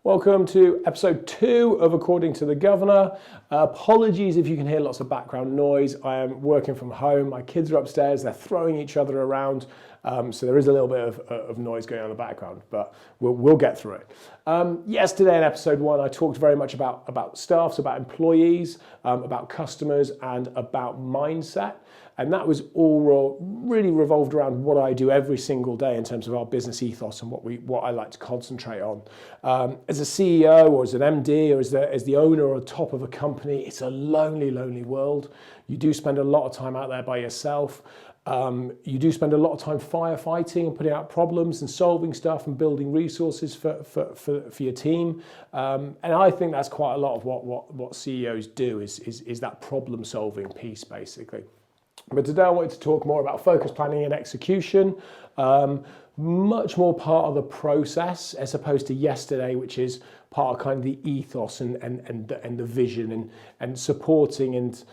Welcome to episode 2 of According to the Governor. Apologies if you can hear lots of background noise. I am working from home. My kids are upstairs. They're throwing each other around. So there is a little bit of noise going on in the background, but we'll get through it. Yesterday in episode 1, I talked very much about staffs, about employees, about customers, and about mindset. And that was all really revolved around what I do every single day in terms of our business ethos and what I like to concentrate on. As a CEO or as an MD or as the owner or top of a company, it's a lonely, lonely world. You do spend a lot of time out there by yourself. You do spend a lot of time firefighting and putting out problems and solving stuff and building resources for your team. And I think that's quite a lot of what CEOs do is that problem solving piece basically. But today I wanted to talk more about focus planning and execution, much more part of the process as opposed to yesterday, which is part of kind of the ethos and the vision and supporting. And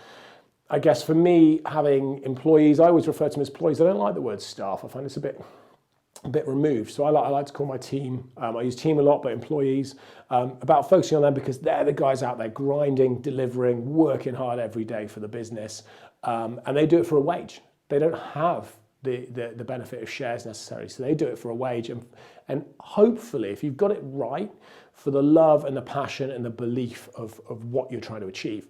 I guess for me, having employees, I always refer to them as employees. I don't like the word staff. I find it's a bit removed. So I like to call my team, I use team a lot, but employees, about focusing on them because they're the guys out there grinding, delivering, working hard every day for the business. And they do it for a wage. They don't have the benefit of shares necessarily. So they do it for a wage. And hopefully, if you've got it right, for the love and the passion and the belief of what you're trying to achieve.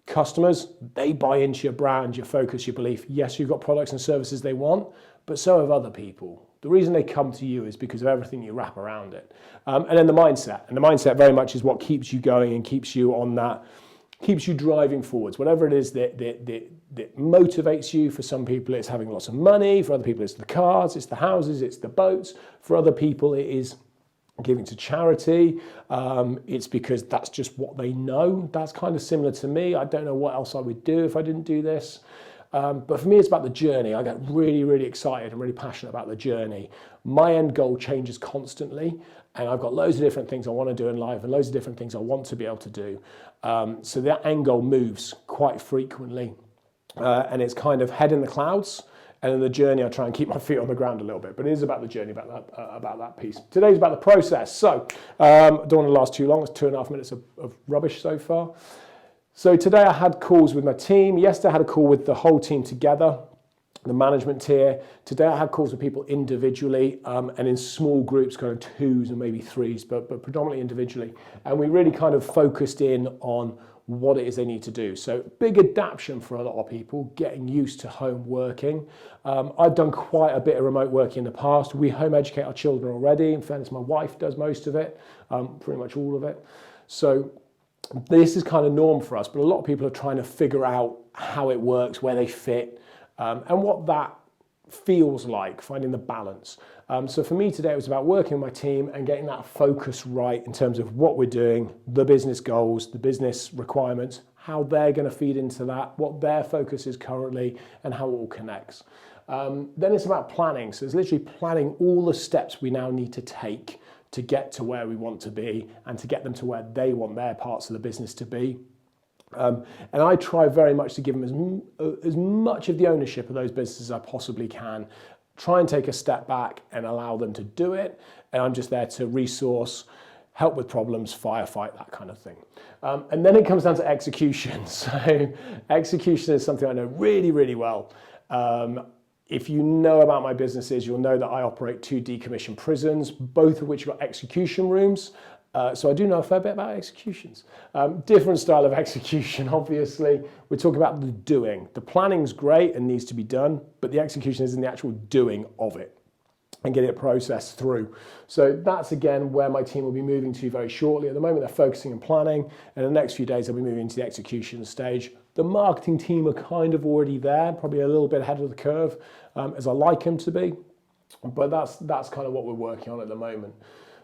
Customers, they buy into your brand, your focus, your belief. Yes, you've got products and services they want, but so have other people. The reason they come to you is because of everything you wrap around it. And then the mindset. And the mindset very much is what keeps you going and keeps you on that, keeps you driving forwards. Whatever it is that motivates you. For some people, it's having lots of money. For other people, it's the cars, it's the houses, it's the boats. For other people, it is giving to charity. It's because that's just what they know. That's kind of similar to me. I don't know what else I would do if I didn't do this. But for me, it's about the journey. I get really, really excited and really passionate about the journey. My end goal changes constantly, and I've got loads of different things I want to do in life and loads of different things I want to be able to do. So that end goal moves quite frequently, and it's kind of head in the clouds. And in the journey, I try and keep my feet on the ground a little bit. But it is about the journey, about that piece. Today's about the process. So I don't want to last too long. It's 2.5 minutes of rubbish so far. So today I had calls with my team. Yesterday I had a call with the whole team together, the management tier. Today I had calls with people individually and in small groups, kind of 2s and maybe 3s, but predominantly individually. And we really kind of focused in on what it is they need to do. So big adaptation for a lot of people, getting used to home working. I've done quite a bit of remote working in the past. We home educate our children already. In fairness, my wife does most of it, pretty much all of it. So this is kind of norm for us, but a lot of people are trying to figure out how it works, where they fit, and what that feels like, finding the balance. So for me today, it was about working with my team and getting that focus right in terms of what we're doing, the business goals, the business requirements, how they're going to feed into that, what their focus is currently, and how it all connects. Then it's about planning. So it's literally planning all the steps we now need to take to get to where we want to be and to get them to where they want their parts of the business to be. And I try very much to give them as much of the ownership of those businesses as I possibly can. Try and take a step back and allow them to do it. And I'm just there to resource, help with problems, firefight, that kind of thing. And then it comes down to execution. So execution is something I know really, really well. If you know about my businesses, you'll know that I operate 2 decommissioned prisons, both of which have got execution rooms. So I do know a fair bit about executions. Different style of execution, obviously. We're talking about the doing. The planning's great and needs to be done, but the execution is in the actual doing of it and getting it processed through. So that's, again, where my team will be moving to very shortly. At the moment, they're focusing on planning, and in the next few days, they'll be moving to the execution stage. The marketing team are kind of already there, probably a little bit ahead of the curve, as I like them to be. But that's kind of what we're working on at the moment.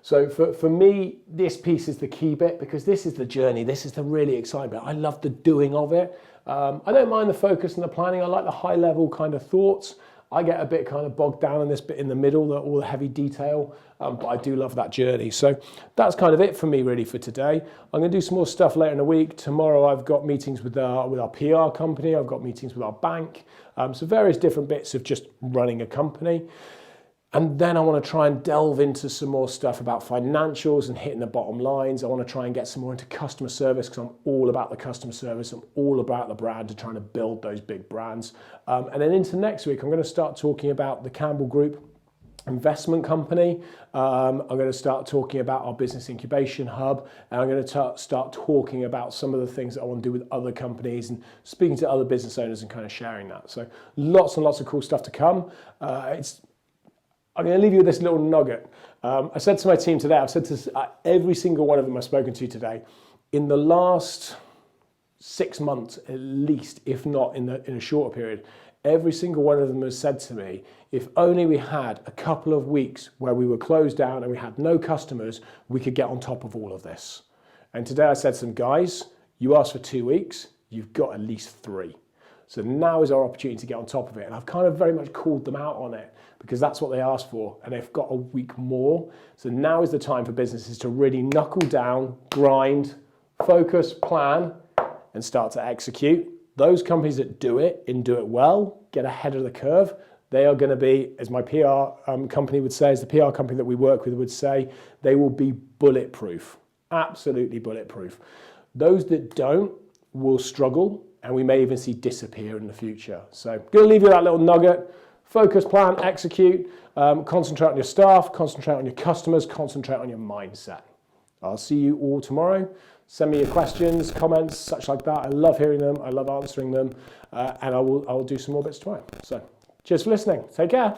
So for me, this piece is the key bit because this is the journey. This is the really exciting bit. I love the doing of it. I don't mind the focus and the planning. I like the high level kind of thoughts. I get a bit kind of bogged down in this bit in the middle, all the heavy detail, but I do love that journey. So that's kind of it for me really for today. I'm going to do some more stuff later in the week. Tomorrow I've got meetings with our PR company. I've got meetings with our bank. So various different bits of just running a company. And then I want to try and delve into some more stuff about financials and hitting the bottom lines. I want to try and get some more into customer service because I'm all about the customer service. I'm all about the brand and trying to build those big brands. And then into next week, I'm going to start talking about the Campbell Group investment company. I'm going to start talking about our business incubation hub, and I'm going to start talking about some of the things that I want to do with other companies and speaking to other business owners and kind of sharing that. So lots and lots of cool stuff to come. I'm going to leave you with this little nugget. I said to my team today, I've said to every single one of them I've spoken to today, in the last 6 months at least, if not in a shorter period, every single one of them has said to me, if only we had a couple of weeks where we were closed down and we had no customers, we could get on top of all of this. And today I said to them, guys, you asked for 2 weeks, you've got at least 3. So now is our opportunity to get on top of it. And I've kind of very much called them out on it because that's what they asked for. And they've got a week more. So now is the time for businesses to really knuckle down, grind, focus, plan, and start to execute. Those companies that do it and do it well, get ahead of the curve, they are going to be, as my PR company would say, as the PR company that we work with would say, they will be bulletproof, absolutely bulletproof. Those that don't will struggle, and we may even see disappear in the future. So I'm going to leave you that little nugget. Focus, plan, execute, concentrate on your staff, concentrate on your customers, concentrate on your mindset. I'll see you all tomorrow. Send me your questions, comments, such like that. I love hearing them. I love answering them. And I will do some more bits tomorrow. So cheers for listening. Take care.